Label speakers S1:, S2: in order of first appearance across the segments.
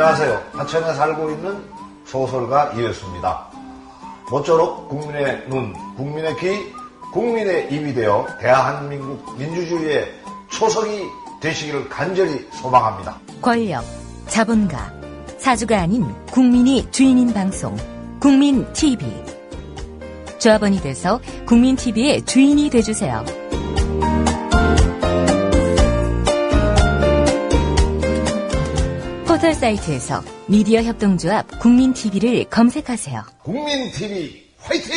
S1: 안녕하세요. 하천에 살고 있는 소설가 이회수입니다. 모쪼록 국민의 눈, 국민의 귀, 국민의 입이 되어 대한민국 민주주의의 초석이 되시기를 간절히 소망합니다.
S2: 권력, 자본가, 사주가 아닌 국민이 주인인 방송, 국민TV. 조합원이 돼서 국민TV의 주인이 돼주세요. 포털 사이트에서 미디어 협동조합 국민TV를 검색하세요.
S1: 국민TV 화이팅!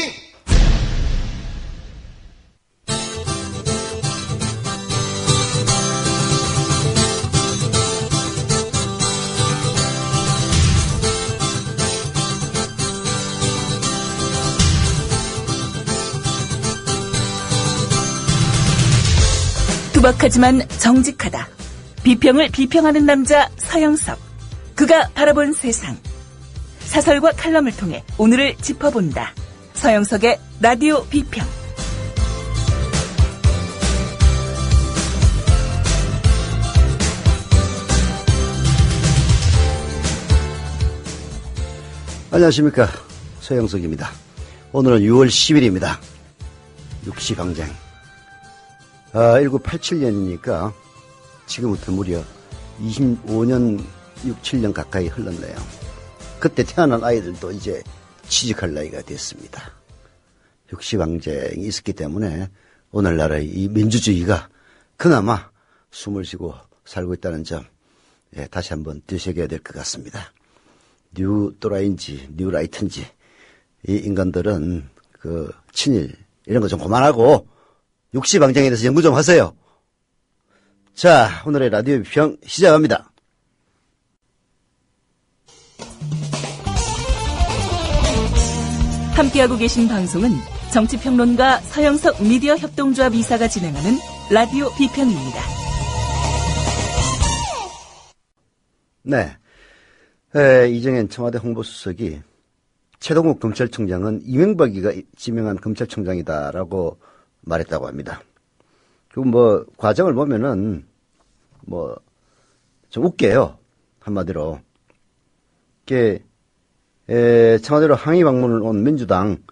S3: 투박하지만 정직하다. 비평을 비평하는 남자 서영석. 그가 바라본 세상. 사설과 칼럼을 통해 오늘을 짚어본다. 서영석의 라디오 비평.
S4: 안녕하십니까, 서영석입니다. 오늘은 6월 10일입니다. 육시방쟁. 1987년이니까 지금부터 무려 25년, 6, 7년 가까이 흘렀네요. 그때 태어난 아이들도 이제 취직할 나이가 됐습니다. 육시방쟁이 있었기 때문에 오늘날의 이 민주주의가 그나마 숨을 쉬고 살고 있다는 점, 다시 한번 되새겨야 될 것 같습니다. 뉴 또라이인지 뉴 라이트인지 이 인간들은 그 친일 이런 거 좀 그만하고 육시방쟁에 대해서 연구 좀 하세요. 자, 오늘의 라디오 비평 시작합니다.
S3: 함께하고 계신 방송은 정치평론가 서영석 미디어 협동조합 이사가 진행하는 라디오 비평입니다.
S4: 네. 이정현 청와대 홍보수석이 최동욱 검찰총장은 이명박이가 지명한 검찰총장이다라고 말했다고 합니다. 그 과정을 보면은 좀 웃겨요. 한마디로. 청와대로 항의 방문을 온 민주당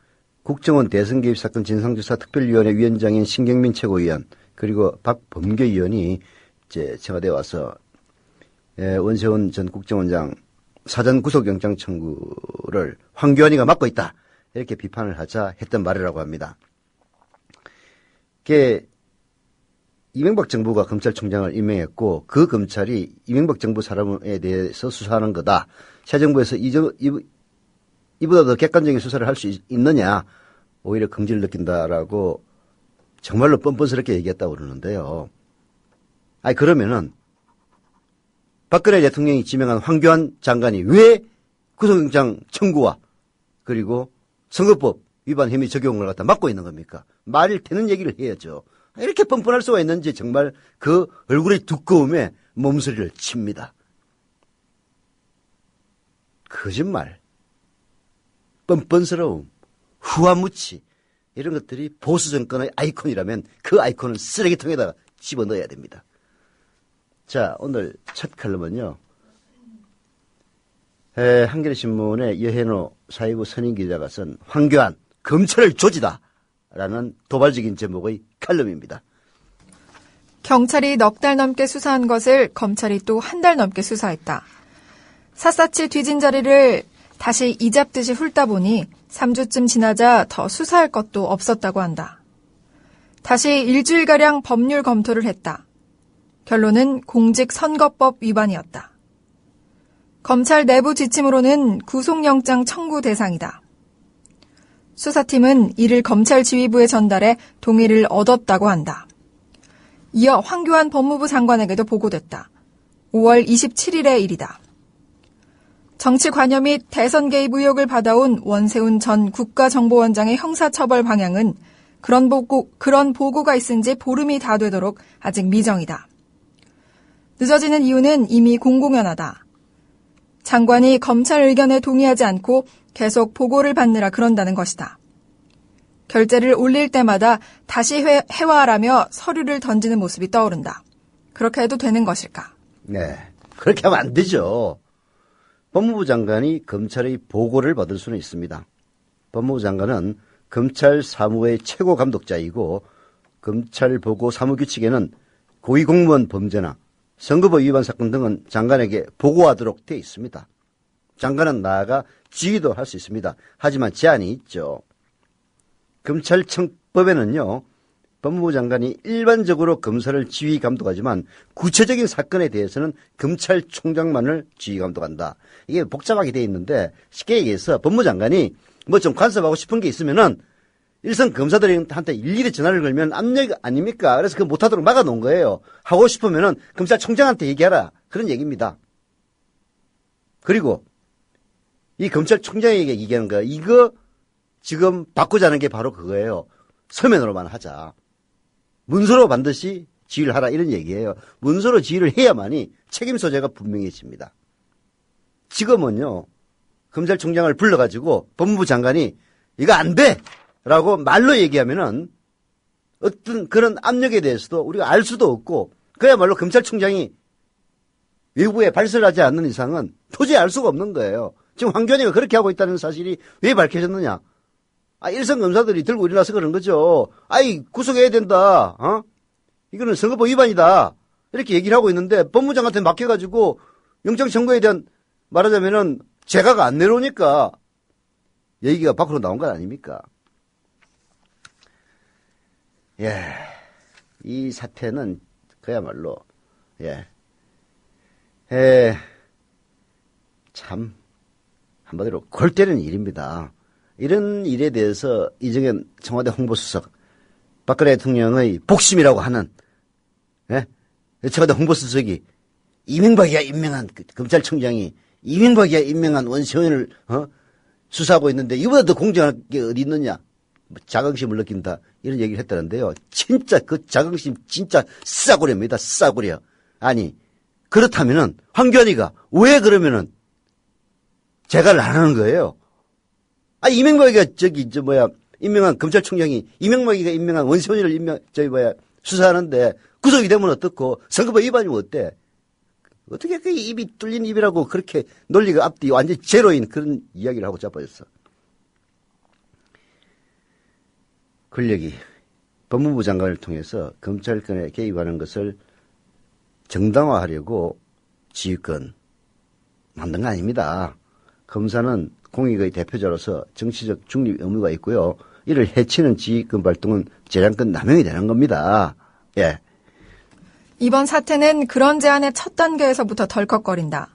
S4: 국정원 대선 개입 사건 진상조사 특별위원회 위원장인 신경민 최고위원 그리고 박범계 의원이 이제 청와대에 와서 원세훈 전 국정원장 사전 구속영장 청구를 황교안이가 맡고 있다. 이렇게 비판을 하자 했던 말이라고 합니다. 이명박 정부가 검찰총장을 임명했고 그 검찰이 이명박 정부 사람에 대해서 수사하는 거다. 새 정부에서 이보다 더 객관적인 수사를 할 수 있느냐. 오히려 긍지를 느낀다라고 정말로 뻔뻔스럽게 얘기했다고 그러는데요. 그러면은 박근혜 대통령이 지명한 황교안 장관이 왜 구속영장 청구와 그리고 선거법 위반 혐의 적용을 갖다 막고 있는 겁니까? 말일 되는 얘기를 해야죠. 이렇게 뻔뻔할 수가 있는지 정말 그 얼굴의 두꺼움에 몸서리를 칩니다. 거짓말, 뻔뻔스러움, 후화무치 이런 것들이 보수 정권의 아이콘이라면 그 아이콘은 쓰레기통에다가 집어넣어야 됩니다. 자, 오늘 첫 칼럼은요. 한겨레신문의 여해노 사회부 선임 기자가 쓴 황교안 검찰을 조지다 라는 도발적인 제목의 칼럼입니다.
S5: 경찰이 넉 달 넘게 수사한 것을 검찰이 또 한 달 넘게 수사했다. 샅샅이 뒤진 자리를 다시 이잡듯이 훑다 보니 3주쯤 지나자 더 수사할 것도 없었다고 한다. 다시 일주일가량 법률 검토를 했다. 결론은 공직선거법 위반이었다. 검찰 내부 지침으로는 구속영장 청구 대상이다. 수사팀은 이를 검찰 지휘부에 전달해 동의를 얻었다고 한다. 이어 황교안 법무부 장관에게도 보고됐다. 5월 27일의 일이다. 정치 관여 및 대선 개입 의혹을 받아온 원세훈 전 국가정보원장의 형사처벌 방향은 그런 보고가 있은 지 보름이 다 되도록 아직 미정이다. 늦어지는 이유는 이미 공공연하다. 장관이 검찰 의견에 동의하지 않고 계속 보고를 받느라 그런다는 것이다. 결재를 올릴 때마다 다시 회화하라며 서류를 던지는 모습이 떠오른다. 그렇게 해도 되는 것일까?
S4: 네, 그렇게 하면 안 되죠. 법무부 장관이 검찰의 보고를 받을 수는 있습니다. 법무부 장관은 검찰 사무의 최고 감독자이고 검찰 보고 사무규칙에는 고위공무원 범죄나 선거법 위반 사건 등은 장관에게 보고하도록 되어 있습니다. 장관은 나아가 지휘도 할 수 있습니다. 하지만 제한이 있죠. 검찰청법에는요. 법무부 장관이 일반적으로 검사를 지휘 감독하지만 구체적인 사건에 대해서는 검찰총장만을 지휘 감독한다. 이게 복잡하게 되어 있는데 쉽게 얘기해서 법무부 장관이 뭐 좀 간섭하고 싶은 게 있으면은 일선 검사들한테 일일이 전화를 걸면 압력 아닙니까? 그래서 그 못하도록 막아놓은 거예요. 하고 싶으면은 검찰총장한테 얘기하라. 그런 얘기입니다. 그리고 이 검찰총장에게 얘기하는 거야. 이거 지금 바꾸자는 게 바로 그거예요. 서면으로만 하자. 문서로 반드시 지휘를 하라 이런 얘기예요. 문서로 지휘를 해야만이 책임 소재가 분명해집니다. 지금은요. 검찰총장을 불러가지고 법무부 장관이 이거 안 돼! 라고 말로 얘기하면은 어떤 그런 압력에 대해서도 우리가 알 수도 없고 그야말로 검찰총장이 외부에 발설하지 않는 이상은 도저히 알 수가 없는 거예요. 지금 황교안이가 그렇게 하고 있다는 사실이 왜 밝혀졌느냐? 일선 검사들이 들고 일어나서 그런 거죠. 구속해야 된다. 이거는 선거법 위반이다. 이렇게 얘기를 하고 있는데 법무장한테 맡겨가지고 영장 청구에 대한 말하자면은 재가가 안 내려오니까 얘기가 밖으로 나온 것 아닙니까? 예. 이 사태는 그야말로, 참, 한마디로 골 때리는 일입니다. 이런 일에 대해서 이정현 청와대 홍보수석, 박근혜 대통령의 복심이라고 하는, 청와대 홍보수석이 이명박이가 임명한 검찰총장이 이명박이가 임명한 원시원을 수사하고 있는데 이보다 더 공정한 게 어디 있느냐? 자긍심을 느낀다. 이런 얘기를 했다는데요. 진짜 그 자긍심 진짜 싸구려입니다. 싸구려. 아니 그렇다면은 황교안이가 왜 그러면은 재가를 안 하는 거예요? 이명박이가 임명한 검찰총장이 이명박이가 임명한 원시원을 수사하는데 구속이 되면 어떻고 선거법 위반이면 어때? 어떻게 그 입이 뚫린 입이라고 그렇게 논리가 앞뒤 완전 제로인 그런 이야기를 하고 자빠졌어. 권력이 법무부 장관을 통해서 검찰권에 개입하는 것을 정당화하려고 지휘권 만든 거 아닙니다. 검사는 공익의 대표자로서 정치적 중립 의무가 있고요. 이를 해치는 지휘권 발동은 재량권 남용이 되는 겁니다. 예.
S5: 이번 사태는 그런 제안의 첫 단계에서부터 덜컥거린다.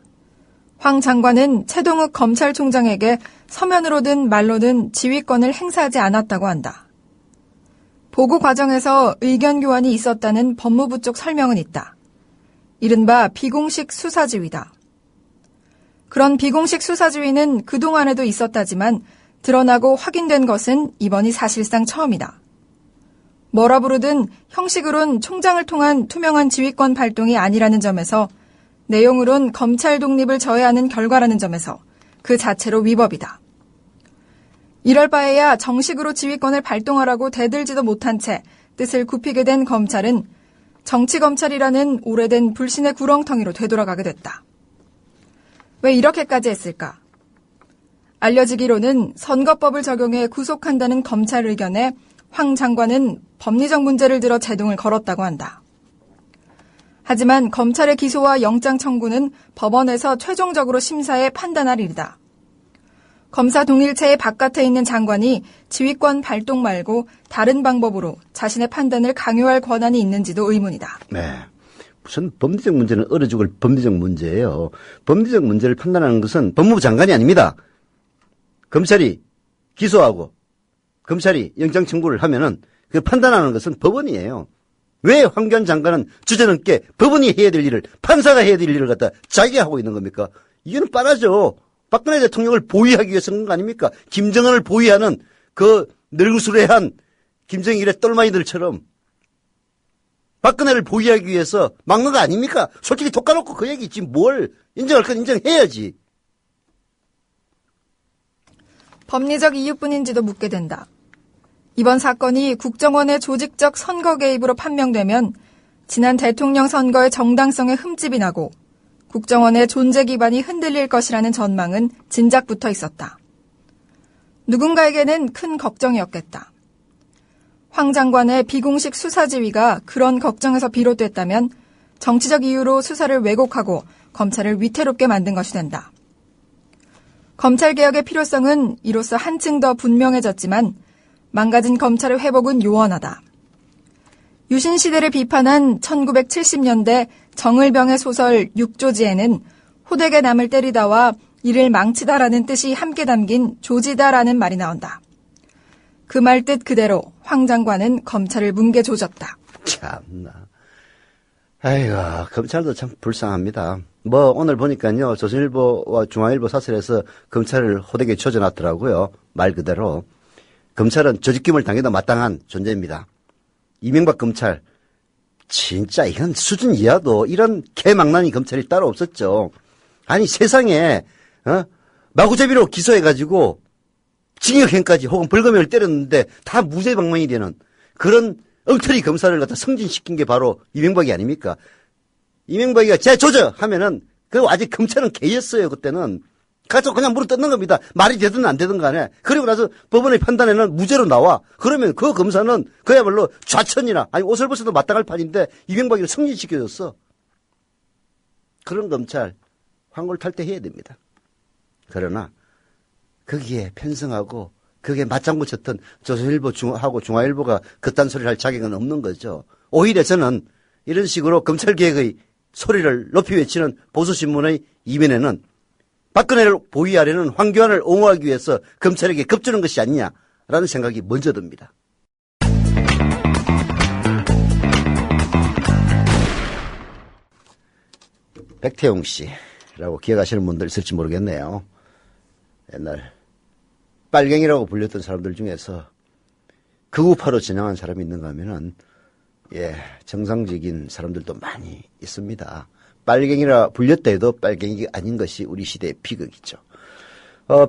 S5: 황 장관은 최동욱 검찰총장에게 서면으로든 말로든 지휘권을 행사하지 않았다고 한다. 보고 과정에서 의견 교환이 있었다는 법무부 쪽 설명은 있다. 이른바 비공식 수사지휘다. 그런 비공식 수사지휘는 그동안에도 있었다지만 드러나고 확인된 것은 이번이 사실상 처음이다. 뭐라 부르든 형식으론 총장을 통한 투명한 지휘권 발동이 아니라는 점에서 내용으론 검찰 독립을 저해하는 결과라는 점에서 그 자체로 위법이다. 이럴 바에야 정식으로 지휘권을 발동하라고 대들지도 못한 채 뜻을 굽히게 된 검찰은 정치검찰이라는 오래된 불신의 구렁텅이로 되돌아가게 됐다. 왜 이렇게까지 했을까? 알려지기로는 선거법을 적용해 구속한다는 검찰 의견에 황 장관은 법리적 문제를 들어 제동을 걸었다고 한다. 하지만 검찰의 기소와 영장 청구는 법원에서 최종적으로 심사해 판단할 일이다. 검사 동일체의 바깥에 있는 장관이 지휘권 발동 말고 다른 방법으로 자신의 판단을 강요할 권한이 있는지도 의문이다.
S4: 네. 무슨 법리적 문제는 얼어 죽을 법리적 문제예요. 법리적 문제를 판단하는 것은 법무부 장관이 아닙니다. 검찰이 기소하고 검찰이 영장 청구를 하면은 그 판단하는 것은 법원이에요. 왜 황교안 장관은 주저넘게 법원이 해야 될 일을 판사가 해야 될 일을 갖다 자기가 하고 있는 겁니까? 이거는 뻔하죠. 박근혜 대통령을 보위하기 위해서 그런 거 아닙니까? 김정은을 보위하는 그 늙으수레한 김정일의 똘마이들처럼 박근혜를 보위하기 위해서 막는 거 아닙니까? 솔직히 톡 까놓고 그 얘기 지금 뭘 인정할 건 인정해야지.
S5: 법리적 이유뿐인지도 묻게 된다. 이번 사건이 국정원의 조직적 선거 개입으로 판명되면 지난 대통령 선거의 정당성에 흠집이 나고 국정원의 존재 기반이 흔들릴 것이라는 전망은 진작부터 있었다. 누군가에게는 큰 걱정이었겠다. 황 장관의 비공식 수사 지휘가 그런 걱정에서 비롯됐다면 정치적 이유로 수사를 왜곡하고 검찰을 위태롭게 만든 것이 된다. 검찰개혁의 필요성은 이로써 한층 더 분명해졌지만 망가진 검찰의 회복은 요원하다. 유신시대를 비판한 1970년대 정을병의 소설 육조지에는 호되게 남을 때리다와 이를 망치다라는 뜻이 함께 담긴 조지다라는 말이 나온다. 그 말 뜻 그대로 황 장관은 검찰을 뭉개조졌다.
S4: 참나. 아이고, 검찰도 참 불쌍합니다. 오늘 보니까요, 조선일보와 중앙일보 사설에서 검찰을 호되게 조져놨더라고요. 말 그대로. 검찰은 조직규모를 당해도 마땅한 존재입니다. 이명박 검찰, 진짜 이건 수준 이하도 이런 개망나니 검찰이 따로 없었죠. 아니, 세상에, 마구잡이로 기소해가지고 징역형까지 혹은 벌금형을 때렸는데 다 무죄방망이 되는 그런 엉터리 검사를 갖다 승진시킨 게 바로 이명박이 아닙니까? 이명박이가 제 조져 하면은 그 아직 검찰은 개였어요. 그때는 가서 그냥 물어 뜯는 겁니다. 말이 되든 안 되든 간에. 그리고 나서 법원의 판단에는 무죄로 나와. 그러면 그 검사는 그야말로 좌천이나 아니 옷을 벗어도 마땅할 판인데 이명박이를 승진시켜줬어. 그런 검찰 황골탈퇴해야 됩니다. 그러나 거기에 편성하고 그게 맞장구 쳤던 조선일보하고 중앙일보가 그딴 소리를 할 자격은 없는 거죠. 오히려 저는 이런 식으로 검찰개혁의 소리를 높이 외치는 보수신문의 이면에는 박근혜를 보위하려는 황교안을 옹호하기 위해서 검찰에게 겁주는 것이 아니냐라는 생각이 먼저 듭니다. 백태용 씨라고 기억하시는 분들 있을지 모르겠네요. 옛날 빨갱이라고 불렸던 사람들 중에서 극우파로 전향한 사람이 있는가 하면은 정상적인 사람들도 많이 있습니다. 빨갱이라 불렸다 해도 빨갱이가 아닌 것이 우리 시대의 비극이죠.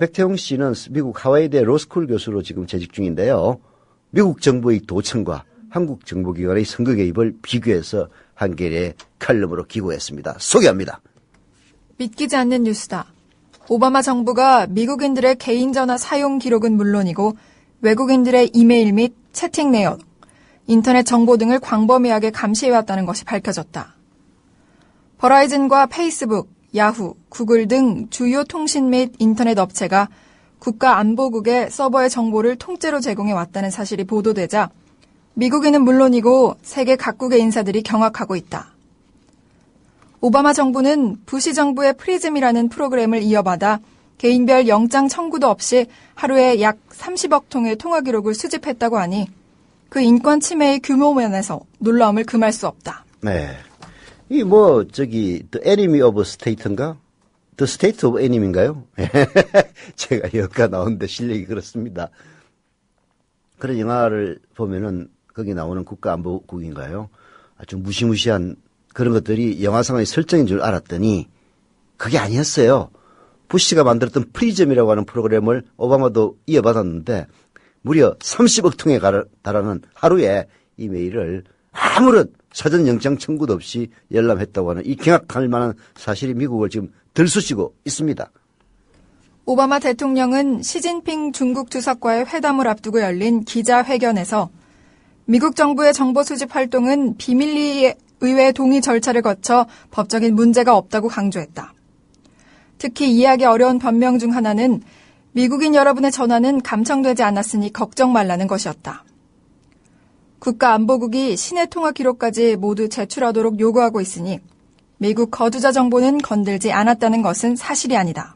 S4: 백태용 씨는 미국 하와이대 로스쿨 교수로 지금 재직 중인데요. 미국 정부의 도청과 한국 정보기관의 선거 개입을 비교해서 한겨레 칼럼으로 기고했습니다. 소개합니다.
S5: 믿기지 않는 뉴스다. 오바마 정부가 미국인들의 개인전화 사용 기록은 물론이고 외국인들의 이메일 및 채팅 내역, 인터넷 정보 등을 광범위하게 감시해왔다는 것이 밝혀졌다. 버라이즌과 페이스북, 야후, 구글 등 주요 통신 및 인터넷 업체가 국가안보국의 서버의 정보를 통째로 제공해왔다는 사실이 보도되자 미국인은 물론이고 세계 각국의 인사들이 경악하고 있다. 오바마 정부는 부시 정부의 프리즘이라는 프로그램을 이어받아 개인별 영장 청구도 없이 하루에 약 30억 통의 통화 기록을 수집했다고 하니 그 인권 침해의 규모 면에서 놀라움을 금할 수 없다.
S4: 네. The Enemy of State인가? The State of Enemy인가요? 제가 영화가 나오는데 실력이 그렇습니다. 그런 영화를 보면은 거기 나오는 국가안보국인가요? 아주 무시무시한 그런 것들이 영화상의 설정인 줄 알았더니 그게 아니었어요. 부시가 만들었던 프리즘이라고 하는 프로그램을 오바마도 이어받았는데 무려 30억 통에 달하는 하루에 이메일을 아무런 사전 영장 청구도 없이 열람했다고 하는 이 경악할 만한 사실이 미국을 지금 들쑤시고 있습니다.
S5: 오바마 대통령은 시진핑 중국 주석과의 회담을 앞두고 열린 기자회견에서 미국 정부의 정보 수집 활동은 비밀리 의회 동의 절차를 거쳐 법적인 문제가 없다고 강조했다. 특히 이해하기 어려운 변명 중 하나는 미국인 여러분의 전화는 감청되지 않았으니 걱정 말라는 것이었다. 국가안보국이 시내 통화 기록까지 모두 제출하도록 요구하고 있으니 미국 거주자 정보는 건들지 않았다는 것은 사실이 아니다.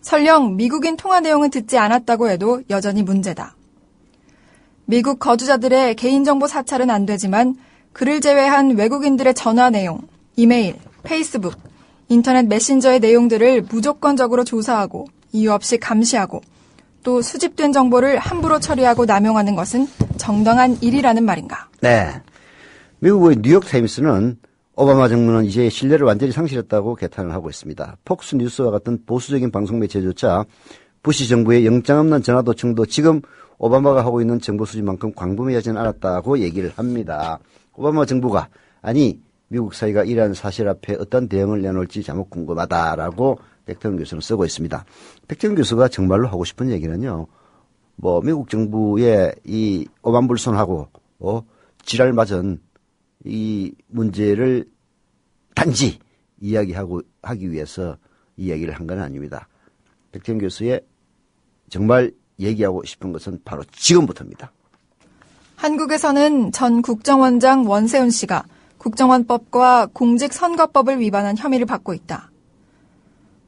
S5: 설령 미국인 통화 내용은 듣지 않았다고 해도 여전히 문제다. 미국 거주자들의 개인정보 사찰은 안 되지만 그를 제외한 외국인들의 전화 내용, 이메일, 페이스북, 인터넷 메신저의 내용들을 무조건적으로 조사하고 이유 없이 감시하고 또 수집된 정보를 함부로 처리하고 남용하는 것은 정당한 일이라는 말인가?
S4: 네. 미국의 뉴욕타임스는 오바마 정부는 이제 신뢰를 완전히 상실했다고 개탄을 하고 있습니다. 폭스뉴스와 같은 보수적인 방송 매체조차 부시 정부의 영장 없는 전화도청도 지금 오바마가 하고 있는 정보 수집만큼 광범위하지는 않았다고 얘기를 합니다. 오바마 정부가 아니 미국 사회가 이러한 사실 앞에 어떤 대응을 내놓을지 자목 궁금하다라고 백태웅 교수는 쓰고 있습니다. 백태웅 교수가 정말로 하고 싶은 얘기는요. 뭐 미국 정부의 이 오만불손하고 지랄맞은 이 문제를 단지 하기 위해서 이야기를 한 건 아닙니다. 백태웅 교수의 정말 얘기하고 싶은 것은 바로 지금부터입니다.
S5: 한국에서는 전 국정원장 원세훈 씨가 국정원법과 공직선거법을 위반한 혐의를 받고 있다.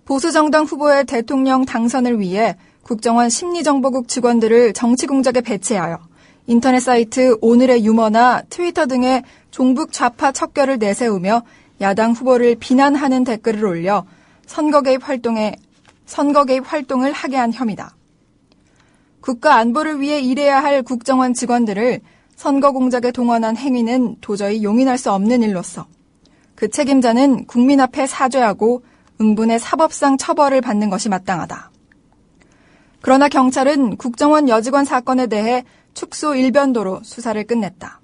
S5: 보수정당 후보의 대통령 당선을 위해 국정원 심리정보국 직원들을 정치 공작에 배치하여 인터넷 사이트 오늘의 유머나 트위터 등의 종북 좌파 척결을 내세우며 야당 후보를 비난하는 댓글을 올려 선거 개입 활동을 하게 한 혐의다. 국가 안보를 위해 일해야 할 국정원 직원들을 선거 공작에 동원한 행위는 도저히 용인할 수 없는 일로서 그 책임자는 국민 앞에 사죄하고 응분의 사법상 처벌을 받는 것이 마땅하다. 그러나 경찰은 국정원 여직원 사건에 대해 축소 일변도로 수사를 끝냈다.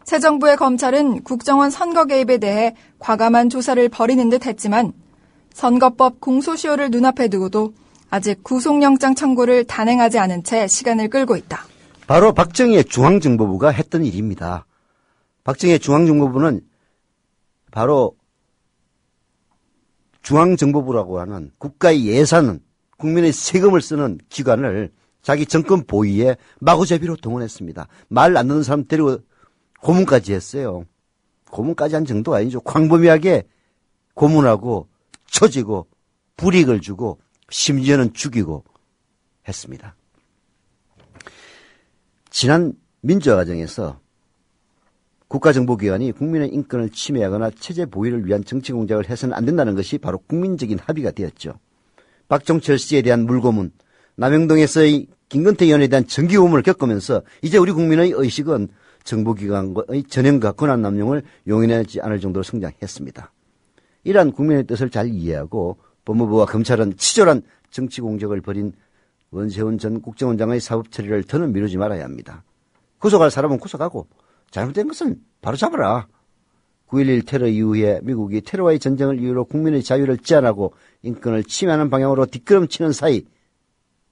S5: 새 정부의 검찰은 국정원 선거 개입에 대해 과감한 조사를 벌이는 듯 했지만 선거법 공소시효를 눈앞에 두고도 아직 구속영장 청구를 단행하지 않은 채 시간을 끌고 있다.
S4: 바로 박정희의 중앙정보부가 했던 일입니다. 박정희의 중앙정보부는 바로 중앙정보부라고 하는 국가의 예산은 국민의 세금을 쓰는 기관을 자기 정권 보위에 마구잡이로 동원했습니다. 말 안 듣는 사람 데리고 고문까지 했어요. 고문까지 한 정도가 아니죠. 광범위하게 고문하고 쳐지고 불이익을 주고 심지어는 죽이고 했습니다. 지난 민주화 과정에서 국가정보기관이 국민의 인권을 침해하거나 체제 보위를 위한 정치 공작을 해서는 안 된다는 것이 바로 국민적인 합의가 되었죠. 박종철 씨에 대한 물고문, 남영동에서의 김건태 의원에 대한 정기고문을 겪으면서 이제 우리 국민의 의식은 정보기관의 전형과 권한 남용을 용인하지 않을 정도로 성장했습니다. 이러한 국민의 뜻을 잘 이해하고 법무부와 검찰은 치졸한 정치 공작을 벌인 원세훈 전 국정원장의 사법 처리를 더는 미루지 말아야 합니다. 구속할 사람은 구속하고 잘못된 것은 바로 잡아라. 9.11 테러 이후에 미국이 테러와의 전쟁을 이유로 국민의 자유를 제한하고 인권을 침해하는 방향으로 뒷걸음치는 사이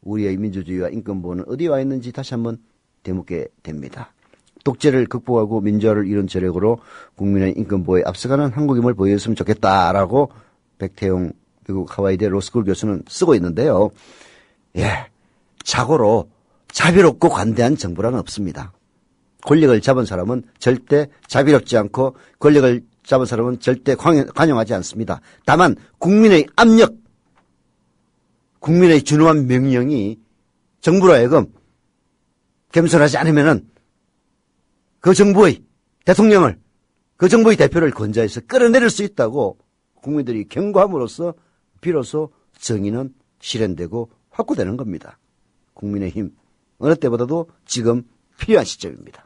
S4: 우리의 민주주의와 인권보호는 어디에 와 있는지 다시 한번 되묻게 됩니다. 독재를 극복하고 민주화를 이룬 저력으로 국민의 인권보호에 앞서가는 한국임을 보여줬으면 좋겠다라고 백태용 미국 하와이대 로스쿨 교수는 쓰고 있는데요. 자고로 자비롭고 관대한 정부란 없습니다. 권력을 잡은 사람은 절대 자비롭지 않고 권력을 잡은 사람은 절대 관용하지 않습니다. 다만 국민의 압력, 국민의 준엄한 명령이 정부로 하여금 겸손하지 않으면은 그 정부의 대통령을, 그 정부의 대표를 건자해서 끌어내릴 수 있다고 국민들이 경고함으로써 비로소 정의는 실현되고 확고되는 겁니다. 국민의힘 어느 때보다도 지금 필요한 시점입니다.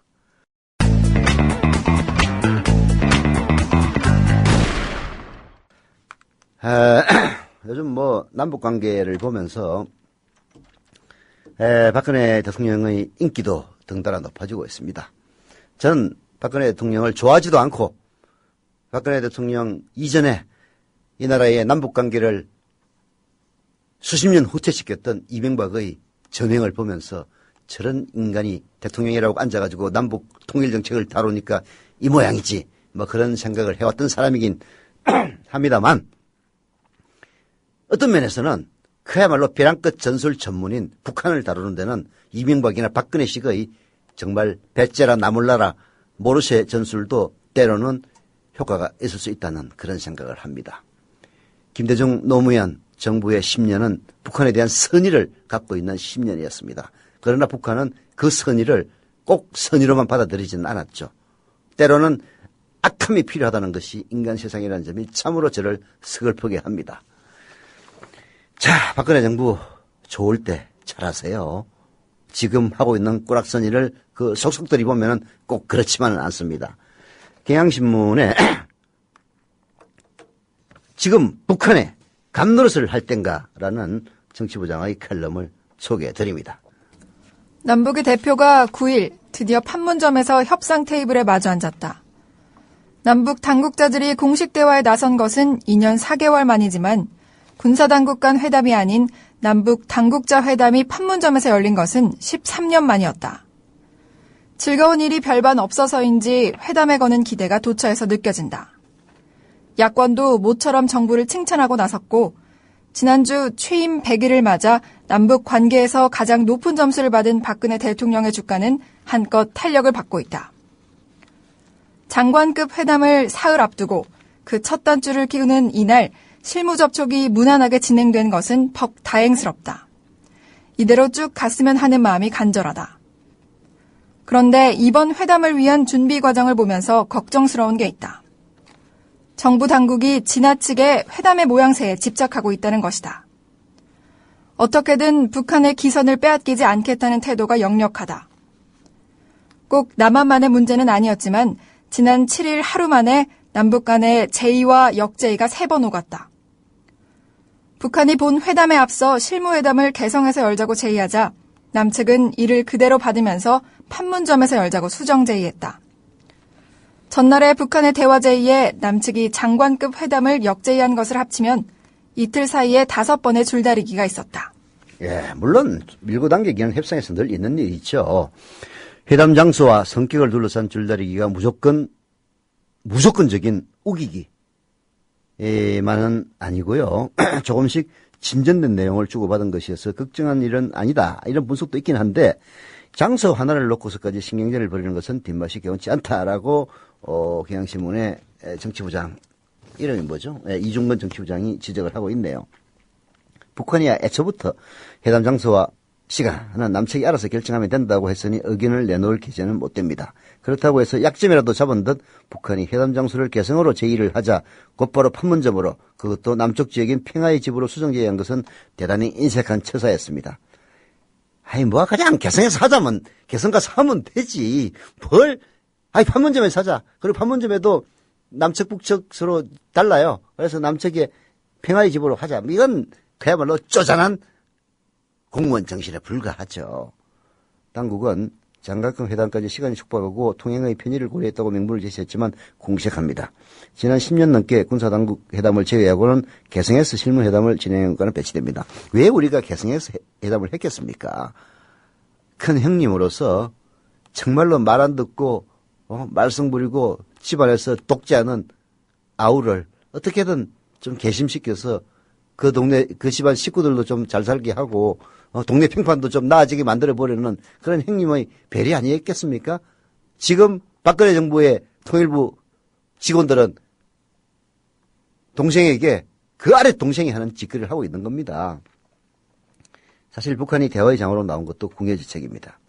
S4: 요즘 남북관계를 보면서 박근혜 대통령의 인기도 덩달아 높아지고 있습니다. 전 박근혜 대통령을 좋아하지도 않고 박근혜 대통령 이전에 이 나라의 남북관계를 수십 년 후퇴시켰던 이명박의 전횡을 보면서 저런 인간이 대통령이라고 앉아가지고 남북 통일정책을 다루니까 이 모양이지 그런 생각을 해왔던 사람이긴 합니다만 어떤 면에서는 그야말로 벼랑끝 전술 전문인 북한을 다루는 데는 이명박이나 박근혜 식의 정말 배째라 나몰라라 모르쉐 전술도 때로는 효과가 있을 수 있다는 그런 생각을 합니다. 김대중 노무현 정부의 10년은 북한에 대한 선의를 갖고 있는 10년이었습니다. 그러나 북한은 그 선의를 꼭 선의로만 받아들이지는 않았죠. 때로는 악함이 필요하다는 것이 인간 세상이라는 점이 참으로 저를 서글프게 합니다. 자, 박근혜 정부 좋을 때 잘하세요. 지금 하고 있는 꾸락선의를 그 속속들이 보면은 꼭 그렇지만은 않습니다. 경향신문에 지금 북한에 감노릇을 할 땐가라는 정치부장의 칼럼을 소개해 드립니다.
S5: 남북의 대표가 9일 드디어 판문점에서 협상 테이블에 마주 앉았다. 남북 당국자들이 공식 대화에 나선 것은 2년 4개월 만이지만 군사당국 간 회담이 아닌 남북 당국자 회담이 판문점에서 열린 것은 13년 만이었다. 즐거운 일이 별반 없어서인지 회담에 거는 기대가 도처에서 느껴진다. 야권도 모처럼 정부를 칭찬하고 나섰고 지난주 취임 100일을 맞아 남북 관계에서 가장 높은 점수를 받은 박근혜 대통령의 주가는 한껏 탄력을 받고 있다. 장관급 회담을 사흘 앞두고 그 첫 단추를 끼우는 이날 실무 접촉이 무난하게 진행된 것은 퍽 다행스럽다. 이대로 쭉 갔으면 하는 마음이 간절하다. 그런데 이번 회담을 위한 준비 과정을 보면서 걱정스러운 게 있다. 정부 당국이 지나치게 회담의 모양새에 집착하고 있다는 것이다. 어떻게든 북한의 기선을 빼앗기지 않겠다는 태도가 역력하다. 꼭 남한만의 문제는 아니었지만 지난 7일 하루 만에 남북 간의 제의와 역제의가 3번 오갔다. 북한이 본 회담에 앞서 실무회담을 개성에서 열자고 제의하자 남측은 이를 그대로 받으면서 판문점에서 열자고 수정제의했다. 전날에 북한의 대화 제의에 남측이 장관급 회담을 역제의한 것을 합치면 이틀 사이에 5번의 줄다리기가 있었다.
S4: 예, 물론 밀고 당기기는 협상에서 늘 있는 일이 있죠. 회담 장소와 성격을 둘러싼 줄다리기가 무조건적인 우기기만은 아니고요. 조금씩 진전된 내용을 주고받은 것이어서 걱정한 일은 아니다. 이런 분석도 있긴 한데 장소 하나를 놓고서까지 신경전을 벌이는 것은 뒷맛이 개운치 않다라고 경향신문의 정치부장 이름이 뭐죠? 이중건 정치부장이 지적을 하고 있네요. 북한이 애초부터 회담 장소와 시간은 남측이 알아서 결정하면 된다고 했으니 의견을 내놓을 기제는 못 됩니다. 그렇다고 해서 약점이라도 잡은 듯 북한이 회담 장소를 개성으로 제의를 하자 곧바로 판문점으로 그것도 남쪽 지역인 평화의 집으로 수정제의한 것은 대단히 인색한 처사였습니다. 아니 뭐 그냥 개성에서 하자면 개성 가서 하면 되지. 판문점에서 하자. 그리고 판문점에도 남측 북측 서로 달라요. 그래서 남측에 평화의 집으로 하자. 이건 그야말로 쪼잔한 공무원 정신에 불과하죠. 당국은 장관급 회담까지 시간이 촉박하고 통행의 편의를 고려했다고 명분을 제시했지만 공식합니다. 지난 10년 넘게 군사당국 회담을 제외하고는 개성에서 실무회담을 진행한 것과는 배치됩니다. 왜 우리가 개성에서 회담을 했겠습니까? 큰 형님으로서 정말로 말 안 듣고 말썽 부리고 집안에서 독재하는 아우를 어떻게든 좀 개심시켜서 그 동네 그 집안 식구들도 좀 잘 살게 하고 동네 평판도 좀 나아지게 만들어보려는 그런 형님의 배려 아니겠습니까? 지금 박근혜 정부의 통일부 직원들은 동생에게 그 아래 동생이 하는 짓거리를 하고 있는 겁니다. 사실 북한이 대화의 장으로 나온 것도 궁여지책입니다.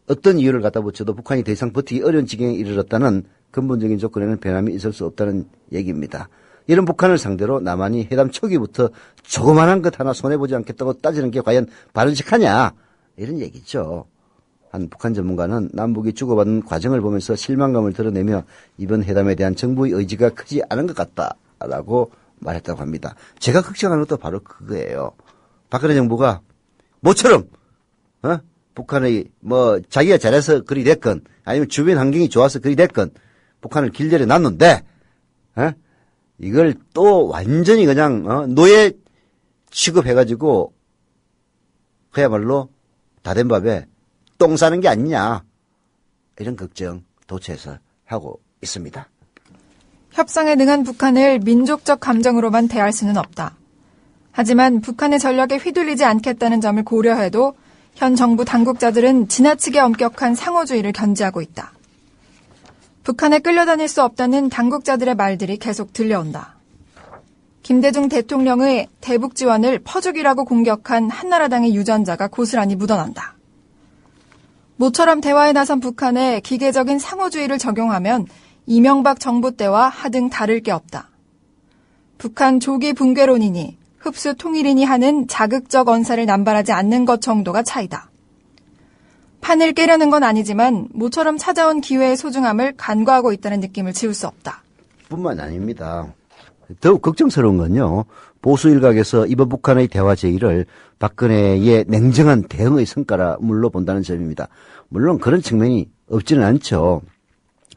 S4: 어떤 이유를 갖다 붙여도 북한이 더 이상 버티기 어려운 지경에 이르렀다는 근본적인 조건에는 변함이 있을 수 없다는 얘기입니다. 이런 북한을 상대로 남한이 회담 초기부터 조그만한 것 하나 손해보지 않겠다고 따지는 게 과연 바른직하냐 이런 얘기죠. 한 북한 전문가는 남북이 주고받는 과정을 보면서 실망감을 드러내며 이번 회담에 대한 정부의 의지가 크지 않은 것 같다라고 말했다고 합니다. 제가 걱정하는 것도 바로 그거예요. 박근혜 정부가 모처럼 북한의 자기가 잘해서 그리 됐건 아니면 주변 환경이 좋아서 그리 됐건 북한을 길들여 놨는데 이걸 또 완전히 그냥 노예 취급해가지고 그야말로 다 된 밥에 똥 싸는 게 아니냐 이런 걱정 도처에서 하고 있습니다.
S5: 협상에 능한 북한을 민족적 감정으로만 대할 수는 없다. 하지만 북한의 전략에 휘둘리지 않겠다는 점을 고려해도 현 정부 당국자들은 지나치게 엄격한 상호주의를 견지하고 있다. 북한에 끌려다닐 수 없다는 당국자들의 말들이 계속 들려온다. 김대중 대통령의 대북 지원을 퍼주기라고 공격한 한나라당의 유전자가 고스란히 묻어난다. 모처럼 대화에 나선 북한에 기계적인 상호주의를 적용하면 이명박 정부 때와 하등 다를 게 없다. 북한 조기 붕괴론이니 흡수 통일이니 하는 자극적 언사를 남발하지 않는 것 정도가 차이다. 판을 깨려는 건 아니지만 모처럼 찾아온 기회의 소중함을 간과하고 있다는 느낌을 지울 수 없다.
S4: 뿐만 아닙니다. 더욱 걱정스러운 건요. 보수 일각에서 이번 북한의 대화 제의를 박근혜의 냉정한 대응의 성과라 물로 본다는 점입니다. 물론 그런 측면이 없지는 않죠.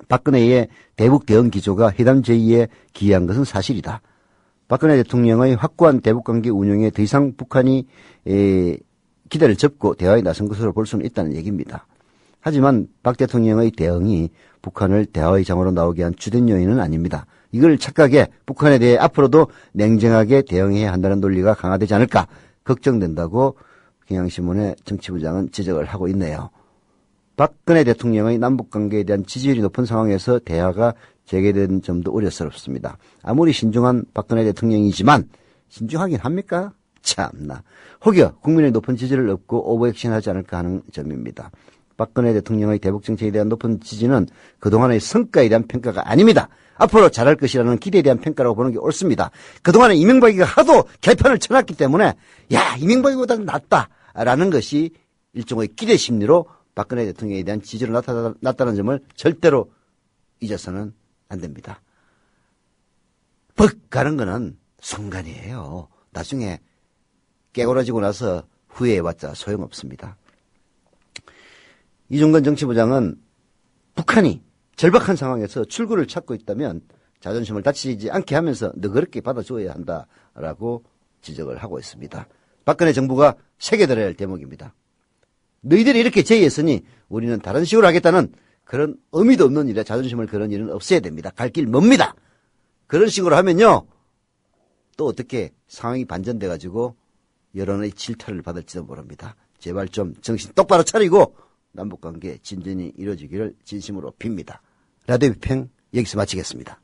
S4: 박근혜의 대북 대응 기조가 회담 제의에 기여한 것은 사실이다. 박근혜 대통령의 확고한 대북관계 운영에 더 이상 북한이 기대를 접고 대화에 나선 것으로 볼 수는 있다는 얘기입니다. 하지만 박 대통령의 대응이 북한을 대화의 장으로 나오게 한 주된 요인은 아닙니다. 이걸 착각해 북한에 대해 앞으로도 냉정하게 대응해야 한다는 논리가 강화되지 않을까 걱정된다고 경향신문의 정치부장은 지적을 하고 있네요. 박근혜 대통령의 남북관계에 대한 지지율이 높은 상황에서 대화가 재개된 점도 우려스럽습니다. 아무리 신중한 박근혜 대통령이지만 신중하긴 합니까? 참나. 혹여 국민의 높은 지지를 얻고 오버액션하지 않을까 하는 점입니다. 박근혜 대통령의 대북 정책에 대한 높은 지지는 그동안의 성과에 대한 평가가 아닙니다. 앞으로 잘할 것이라는 기대에 대한 평가라고 보는 게 옳습니다. 그동안에 이명박이가 하도 개판을 쳐놨기 때문에 야 이명박이보다는 낫다라는 것이 일종의 기대 심리로 박근혜 대통령에 대한 지지를 나타나는 점을 절대로 잊어서는 안 됩니다. 벅 가는 거는 순간이에요. 나중에 깨고라지고 나서 후회해봤자 소용없습니다. 이종건 정치부장은 북한이 절박한 상황에서 출구를 찾고 있다면 자존심을 다치지 않게 하면서 너그럽게 받아줘야 한다라고 지적을 하고 있습니다. 박근혜 정부가 새겨들어야 할 대목입니다. 너희들이 이렇게 제의했으니 우리는 다른 식으로 하겠다는 그런 의미도 없는 일에 자존심을 그런 일은 없애야 됩니다. 갈 길 멉니다. 그런 식으로 하면요. 또 어떻게 상황이 반전돼가지고 여론의 질타를 받을지도 모릅니다. 제발 좀 정신 똑바로 차리고 남북관계 진전이 이루어지기를 진심으로 빕니다. 라디오 비평 여기서 마치겠습니다.